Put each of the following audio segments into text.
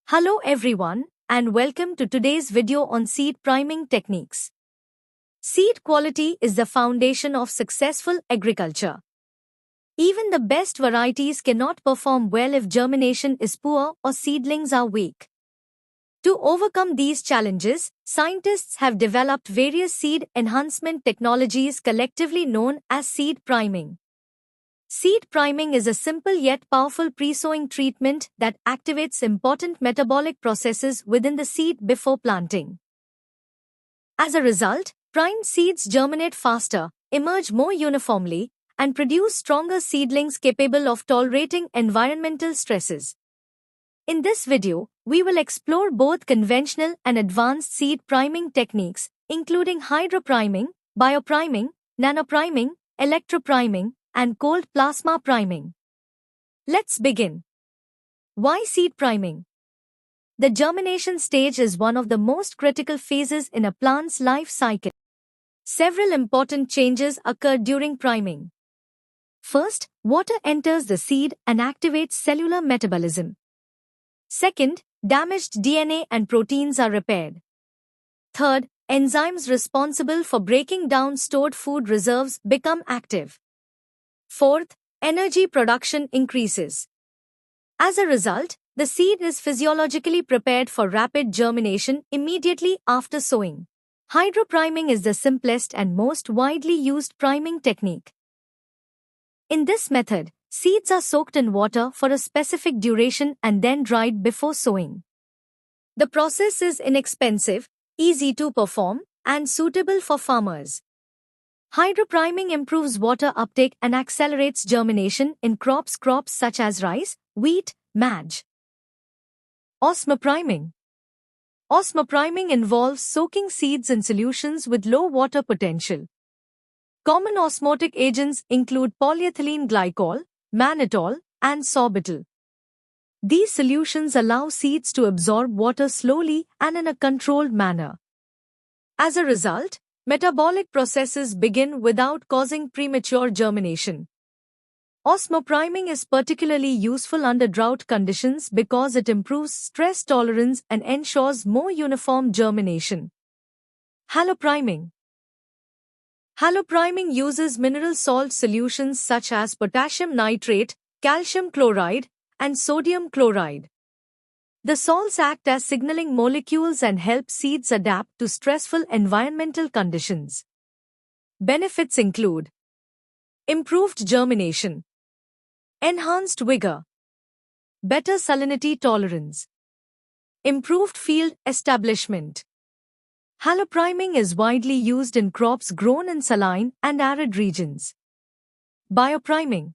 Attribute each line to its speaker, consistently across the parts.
Speaker 1: Hello everyone, and welcome to today's video on seed priming techniques. Seed quality is the foundation of successful agriculture. Even the best varieties cannot perform well if germination is poor or seedlings are weak. To overcome these challenges, scientists have developed various seed enhancement technologies collectively known as seed priming. Seed priming is a simple yet powerful pre-sowing treatment that activates important metabolic processes within the seed before planting. As a result, primed seeds germinate faster, emerge more uniformly, and produce stronger seedlings capable of tolerating environmental stresses. In this video, we will explore both conventional and advanced seed priming techniques, including hydropriming, biopriming, nanopriming, electropriming, and cold plasma priming. Let's begin. Why seed priming? The germination stage is one of the most critical phases in a plant's life cycle. Several important changes occur during priming. First, water enters the seed and activates cellular metabolism. Second, damaged DNA and proteins are repaired. Third, enzymes responsible for breaking down stored food reserves become active. Fourth, energy production increases. As a result, the seed is physiologically prepared for rapid germination immediately after sowing. Hydropriming is the simplest and most widely used priming technique. In this method, seeds are soaked in water for a specific duration and then dried before sowing. The process is inexpensive, easy to perform, and suitable for farmers. Hydropriming improves water uptake and accelerates germination in crops such as rice, wheat, maize. Osmopriming. Osmopriming involves soaking seeds in solutions with low water potential. Common osmotic agents include polyethylene glycol, mannitol, and sorbitol. These solutions allow seeds to absorb water slowly and in a controlled manner. As a result, metabolic processes begin without causing premature germination. Osmopriming is particularly useful under drought conditions because it improves stress tolerance and ensures more uniform germination. Halopriming. Halopriming uses mineral salt solutions such as potassium nitrate, calcium chloride, and sodium chloride. The salts act as signaling molecules and help seeds adapt to stressful environmental conditions. Benefits include improved germination, enhanced vigor, better salinity tolerance, improved field establishment. Halopriming is widely used in crops grown in saline and arid regions. Biopriming.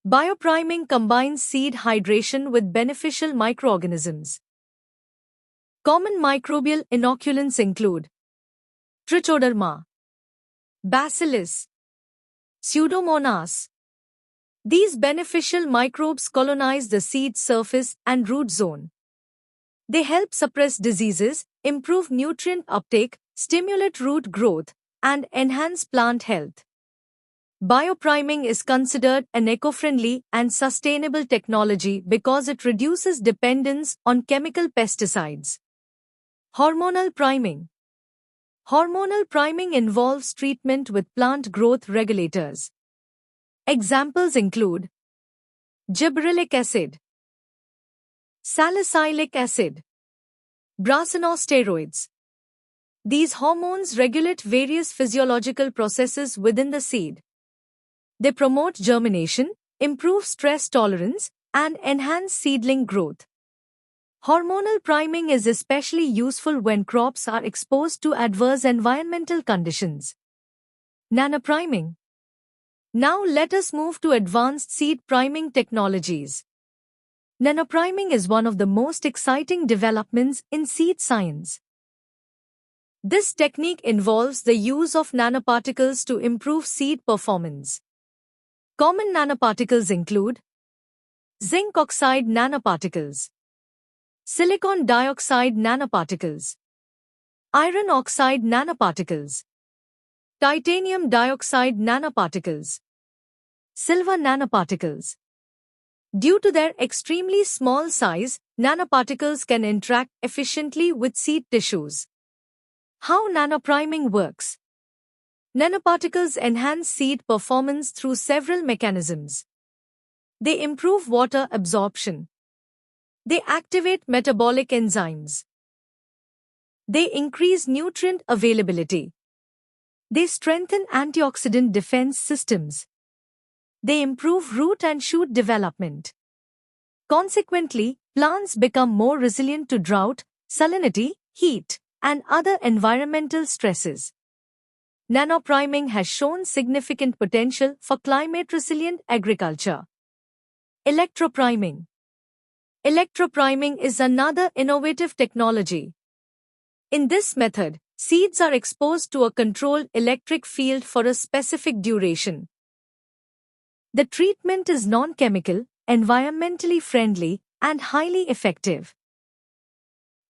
Speaker 1: Biopriming combines seed hydration with beneficial microorganisms. Common microbial inoculants include Trichoderma, Bacillus, Pseudomonas. These beneficial microbes colonize the seed surface and root zone. They help suppress diseases, improve nutrient uptake, stimulate root growth, and enhance plant health. Biopriming is considered an eco-friendly and sustainable technology because it reduces dependence on chemical pesticides. Hormonal priming. Hormonal priming involves treatment with plant growth regulators. Examples include gibberellic acid, salicylic acid, brassinosteroids. These hormones regulate various physiological processes within the seed. They promote germination, improve stress tolerance, and enhance seedling growth. Hormonal priming is especially useful when crops are exposed to adverse environmental conditions. Nanopriming. Now let us move to advanced seed priming technologies. Nanopriming is one of the most exciting developments in seed science. This technique involves the use of nanoparticles to improve seed performance. Common nanoparticles include zinc oxide nanoparticles, silicon dioxide nanoparticles, iron oxide nanoparticles, titanium dioxide nanoparticles, silver nanoparticles. Due to their extremely small size, nanoparticles can interact efficiently with seed tissues. How nanopriming works? Nanoparticles enhance seed performance through several mechanisms. They improve water absorption. They activate metabolic enzymes. They increase nutrient availability. They strengthen antioxidant defense systems. They improve root and shoot development. Consequently, plants become more resilient to drought, salinity, heat, and other environmental stresses. Nanopriming has shown significant potential for climate-resilient agriculture. Electropriming. Electropriming is another innovative technology. In this method, seeds are exposed to a controlled electric field for a specific duration. The treatment is non-chemical, environmentally friendly, and highly effective.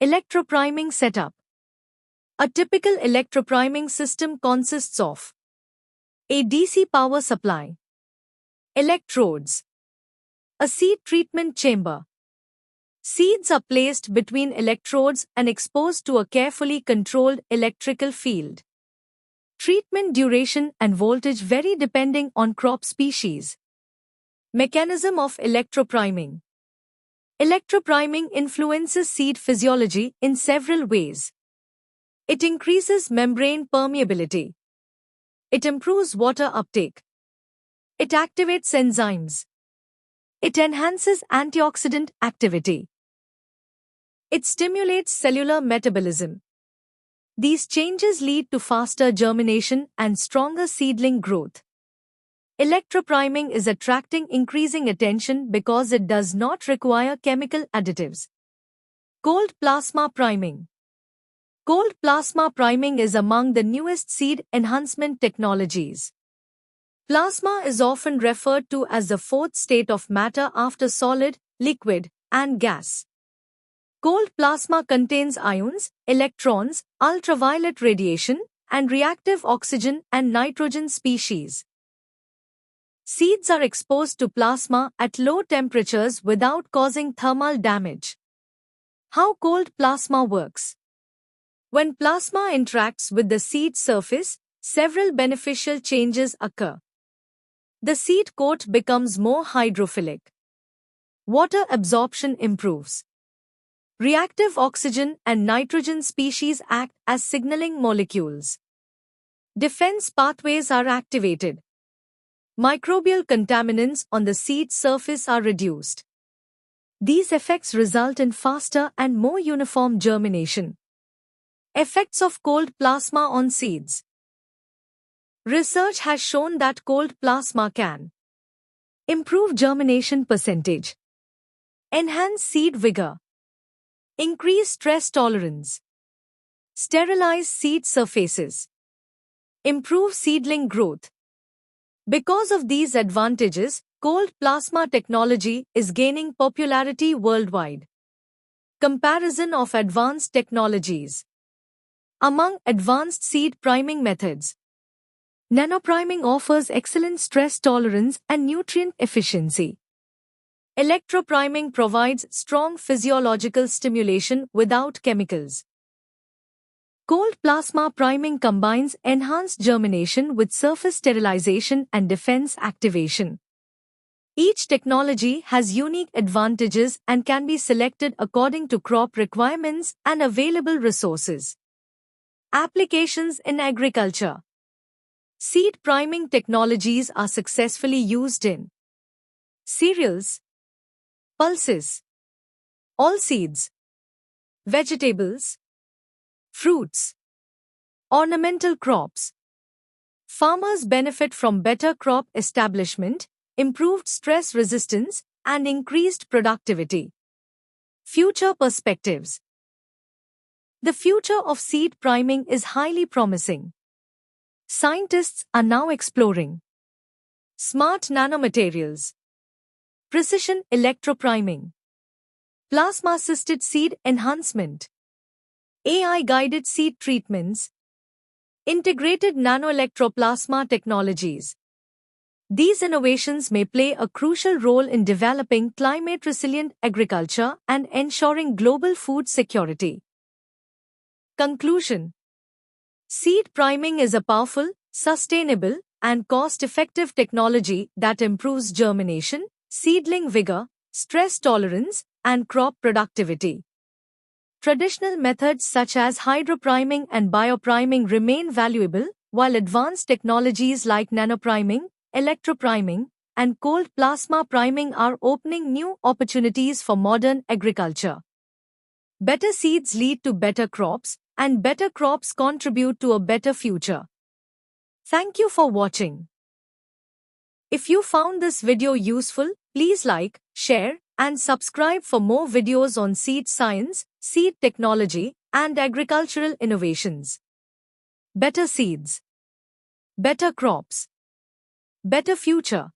Speaker 1: Electropriming setup. A typical electropriming system consists of a DC power supply, electrodes, a seed treatment chamber. Seeds are placed between electrodes and exposed to a carefully controlled electrical field. Treatment duration and voltage vary depending on crop species. Mechanism of electropriming. Electropriming influences seed physiology in several ways. It increases membrane permeability. It improves water uptake. It activates enzymes. It enhances antioxidant activity. It stimulates cellular metabolism. These changes lead to faster germination and stronger seedling growth. Electropriming is attracting increasing attention because it does not require chemical additives. Cold plasma priming. Cold plasma priming is among the newest seed enhancement technologies. Plasma is often referred to as the fourth state of matter after solid, liquid, and gas. Cold plasma contains ions, electrons, ultraviolet radiation, and reactive oxygen and nitrogen species. Seeds are exposed to plasma at low temperatures without causing thermal damage. How cold plasma works? When plasma interacts with the seed surface, several beneficial changes occur. The seed coat becomes more hydrophilic. Water absorption improves. Reactive oxygen and nitrogen species act as signaling molecules. Defense pathways are activated. Microbial contaminants on the seed surface are reduced. These effects result in faster and more uniform germination. Effects of cold plasma on seeds. Research has shown that cold plasma can improve germination percentage, enhance seed vigor, increase stress tolerance, sterilize seed surfaces, improve seedling growth. Because of these advantages, cold plasma technology is gaining popularity worldwide. Comparison of advanced technologies. Among advanced seed priming methods, nanopriming offers excellent stress tolerance and nutrient efficiency. Electropriming provides strong physiological stimulation without chemicals. Cold plasma priming combines enhanced germination with surface sterilization and defense activation. Each technology has unique advantages and can be selected according to crop requirements and available resources. Applications in agriculture. Seed priming technologies are successfully used in cereals, pulses, oilseeds, vegetables, fruits, ornamental crops. Farmers benefit from better crop establishment, improved stress resistance, and increased productivity. Future perspectives. The future of seed priming is highly promising. Scientists are now exploring smart nanomaterials, precision electropriming, plasma-assisted seed enhancement, AI-guided seed treatments, integrated nanoelectroplasma technologies. These innovations may play a crucial role in developing climate-resilient agriculture and ensuring global food security. Conclusion: seed priming is a powerful, sustainable, and cost-effective technology that improves germination, seedling vigor, stress tolerance, and crop productivity. Traditional methods such as hydropriming and biopriming remain valuable, while advanced technologies like nanopriming, electropriming, and cold plasma priming are opening new opportunities for modern agriculture. Better seeds lead to better crops, and better crops contribute to a better future. Thank you for watching. If you found this video useful, please like, share, and subscribe for more videos on seed science, seed technology, and agricultural innovations. Better seeds, better crops, better future.